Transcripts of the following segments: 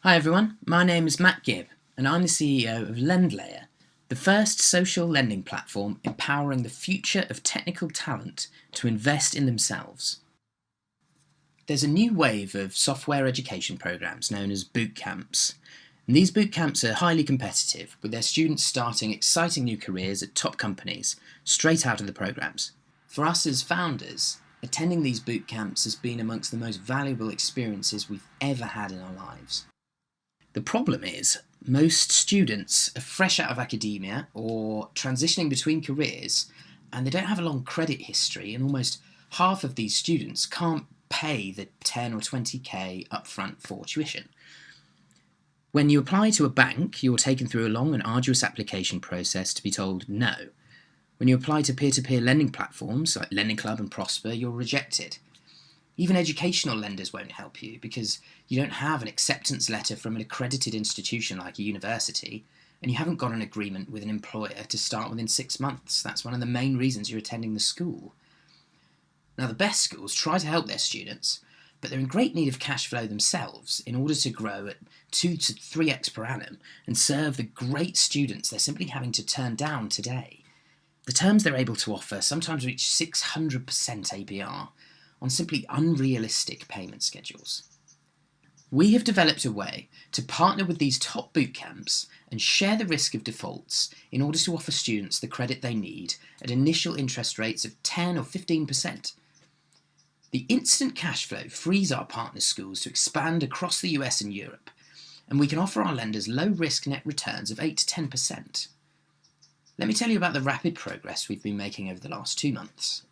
Hi everyone, my name is Matt Gibb and I'm the CEO of LendLayer, the first social lending platform empowering the future of technical talent to invest in themselves. There's a new wave of software education programs known as boot camps. And these boot camps are highly competitive, with their students starting exciting new careers at top companies straight out of the programs. For us as founders, attending these boot camps has been amongst the most valuable experiences we've ever had in our lives. The problem is, most students are fresh out of academia or transitioning between careers, and they don't have a long credit history, and almost half of these students can't pay the 10 or 20k upfront for tuition. When you apply to a bank, you're taken through a long and arduous application process to be told no. When you apply to peer-to-peer lending platforms like Lending Club and Prosper, you're rejected. Even educational lenders won't help you because you don't have an acceptance letter from an accredited institution like a university, and you haven't got an agreement with an employer to start within 6 months. That's one of the main reasons you're attending the school. Now, the best schools try to help their students, but they're in great need of cash flow themselves in order to grow at 2 to 3x per annum and serve the great students they're simply having to turn down today. The terms they're able to offer sometimes reach 600% APR on simply unrealistic payment schedules. We have developed a way to partner with these top boot camps and share the risk of defaults in order to offer students the credit they need at initial interest rates of 10 or 15%. The instant cash flow frees our partner schools to expand across the US and Europe, and we can offer our lenders low-risk net returns of 8 to 10%. Let me tell you about the rapid progress we've been making over the last 2 months.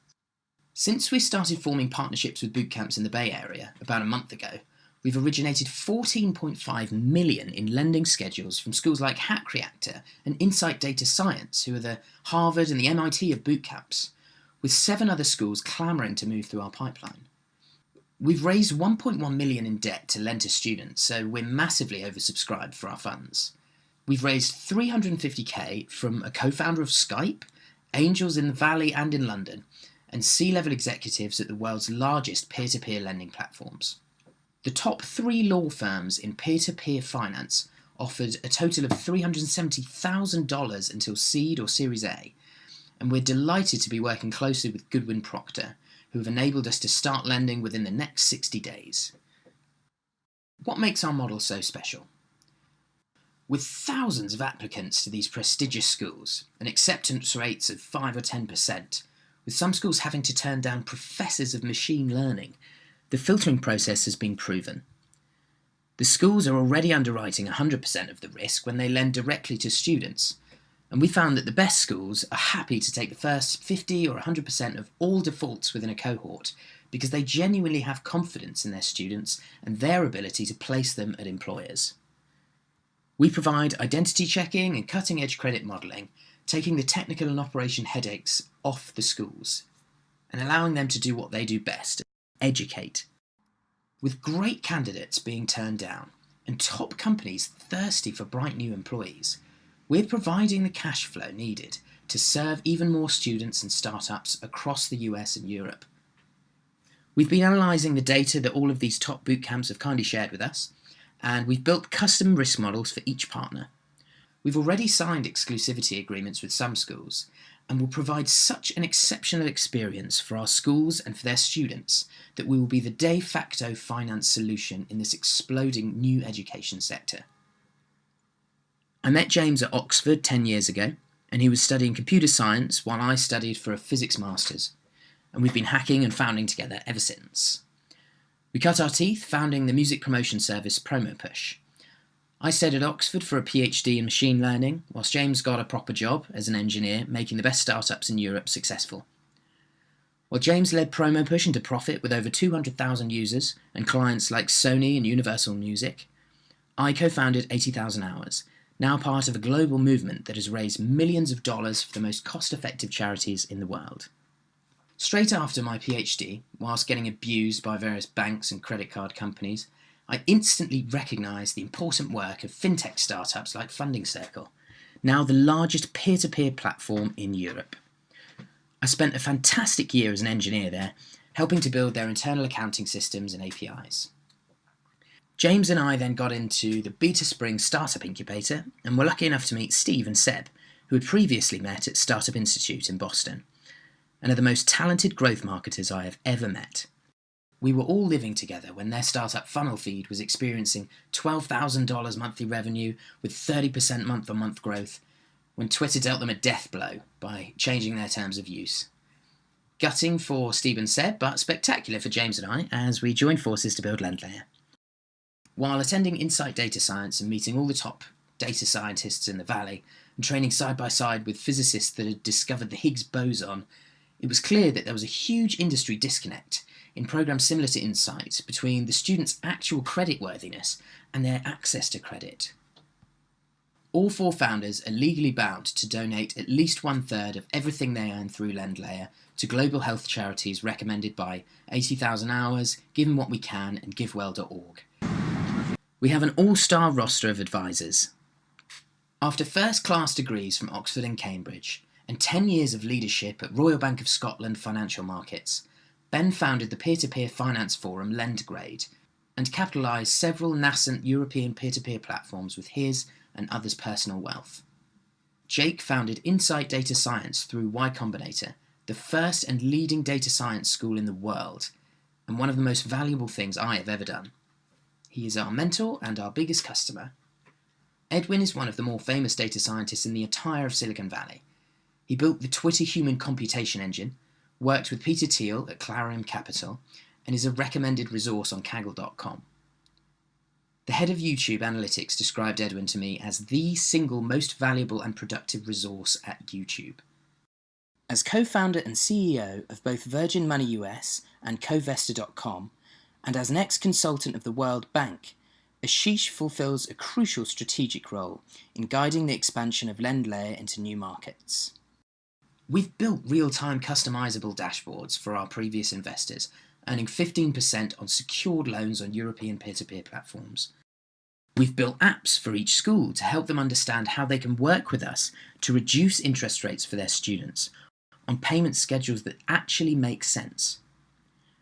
Since we started forming partnerships with boot camps in the Bay Area about a month ago, we've originated 14.5 million in lending schedules from schools like Hack Reactor and Insight Data Science, who are the Harvard and the MIT of boot camps, with 7 other schools clamouring to move through our pipeline. We've raised 1.1 million in debt to lend to students, so we're massively oversubscribed for our funds. We've raised 350k from a co-founder of Skype, angels in the Valley and in London, and C-level executives at the world's largest peer-to-peer lending platforms. The top 3 law firms in peer-to-peer finance offered a total of $370,000 until seed or Series A, and we're delighted to be working closely with Goodwin Procter, who have enabled us to start lending within the next 60 days. What makes our model so special? With thousands of applicants to these prestigious schools and acceptance rates of 5 or 10%, with some schools having to turn down professors of machine learning, the filtering process has been proven. The schools are already underwriting 100% of the risk when they lend directly to students, and we found that the best schools are happy to take the first 50 or 100% of all defaults within a cohort because they genuinely have confidence in their students and their ability to place them at employers. We provide identity checking and cutting-edge credit modelling, taking the technical and operation headaches off the schools and allowing them to do what they do best, educate. With great candidates being turned down and top companies thirsty for bright new employees, we're providing the cash flow needed to serve even more students and startups across the US and Europe. We've been analysing the data that all of these top boot camps have kindly shared with us, and we've built custom risk models for each partner. We've already signed exclusivity agreements with some schools, and will provide such an exceptional experience for our schools and for their students that we will be the de facto finance solution in this exploding new education sector. I met James at Oxford 10 years ago, and he was studying computer science while I studied for a physics master's, and we've been hacking and founding together ever since. We cut our teeth founding the music promotion service PromoPush. I stayed at Oxford for a PhD in machine learning, whilst James got a proper job as an engineer making the best startups in Europe successful. While James led PromoPush into profit with over 200,000 users and clients like Sony and Universal Music, I co-founded 80,000 Hours, now part of a global movement that has raised millions of dollars for the most cost-effective charities in the world. Straight after my PhD, whilst getting abused by various banks and credit card companies, I instantly recognised the important work of fintech startups like Funding Circle, now the largest peer-to-peer platform in Europe. I spent a fantastic year as an engineer there, helping to build their internal accounting systems and APIs. James and I then got into the Beta Spring Startup Incubator and were lucky enough to meet Steve and Seb, who had previously met at Startup Institute in Boston, and are the most talented growth marketers I have ever met. We were all living together when their startup Funnel Feed was experiencing $12,000 monthly revenue with 30% month-on-month growth, when Twitter dealt them a death blow by changing their terms of use. Gutting for Steve and Seb, but spectacular for James and I as we joined forces to build LendLayer. While attending Insight Data Science and meeting all the top data scientists in the Valley, and training side by side with physicists that had discovered the Higgs boson, it was clear that there was a huge industry disconnect in programs similar to Insight between the students' actual creditworthiness and their access to credit. All 4 founders are legally bound to donate at least 1/3 of everything they earn through LendLayer to global health charities recommended by 80,000 Hours, Give 'em What We Can, and GiveWell.org. We have an all-star roster of advisors. After first-class degrees from Oxford and Cambridge, and 10 years of leadership at Royal Bank of Scotland Financial Markets, Ben founded the peer-to-peer finance forum LendGrade, and capitalised several nascent European peer-to-peer platforms with his and others' personal wealth. Jake founded Insight Data Science through Y Combinator, the first and leading data science school in the world, and one of the most valuable things I have ever done. He is our mentor and our biggest customer. Edwin is one of the more famous data scientists in the entire of Silicon Valley. He built the Twitter Human Computation Engine, worked with Peter Thiel at Clarion Capital, and is a recommended resource on Kaggle.com. The head of YouTube Analytics described Edwin to me as the single most valuable and productive resource at YouTube. As co-founder and CEO of both Virgin Money US and Covesta.com, and as an ex-consultant of the World Bank, Ashish fulfills a crucial strategic role in guiding the expansion of LendLayer into new markets. We've built real-time customizable dashboards for our previous investors, earning 15% on secured loans on European peer-to-peer platforms. We've built apps for each school to help them understand how they can work with us to reduce interest rates for their students on payment schedules that actually make sense.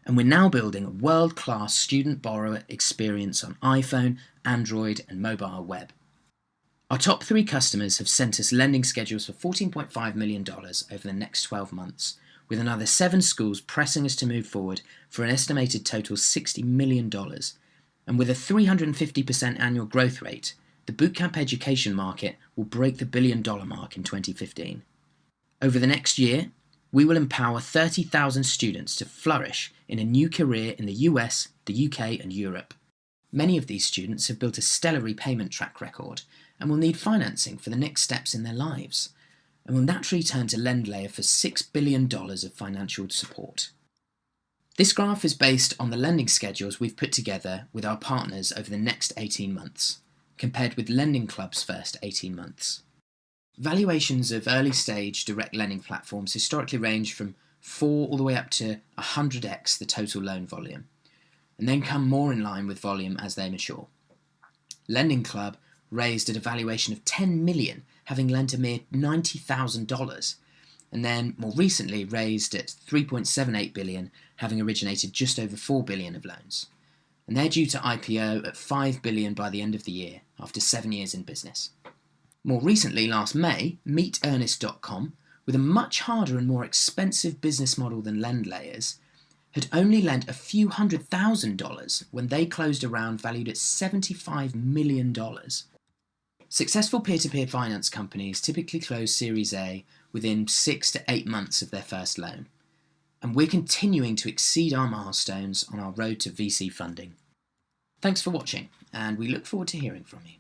And we're now building a world-class student borrower experience on iPhone, Android, and mobile web. Our top 3 customers have sent us lending schedules for $14.5 million over the next 12 months, with another 7 schools pressing us to move forward for an estimated total $60 million. And with a 350% annual growth rate, the bootcamp education market will break the $1 billion mark in 2015. Over the next year, we will empower 30,000 students to flourish in a new career in the US, the UK, and Europe. Many of these students have built a stellar repayment track record and will need financing for the next steps in their lives, and will naturally turn to LendLayer for $6 billion of financial support. This graph is based on the lending schedules we've put together with our partners over the next 18 months, compared with Lending Club's first 18 months. Valuations of early-stage direct lending platforms historically range from 4 all the way up to 100x the total loan volume, and then come more in line with volume as they mature. Lending Club raised at a valuation of $10 million, having lent a mere $90,000, and then more recently raised at $3.78 billion, having originated just over $4 billion of loans. And they're due to IPO at $5 billion by the end of the year, after 7 years in business. More recently, last May, MeetEarnest.com, with a much harder and more expensive business model than LendLayer's, had only lent a few $100,000 when they closed a round valued at $75 million. Successful peer-to-peer finance companies typically close Series A within 6 to 8 months of their first loan, and we're continuing to exceed our milestones on our road to VC funding. Thanks for watching, and we look forward to hearing from you.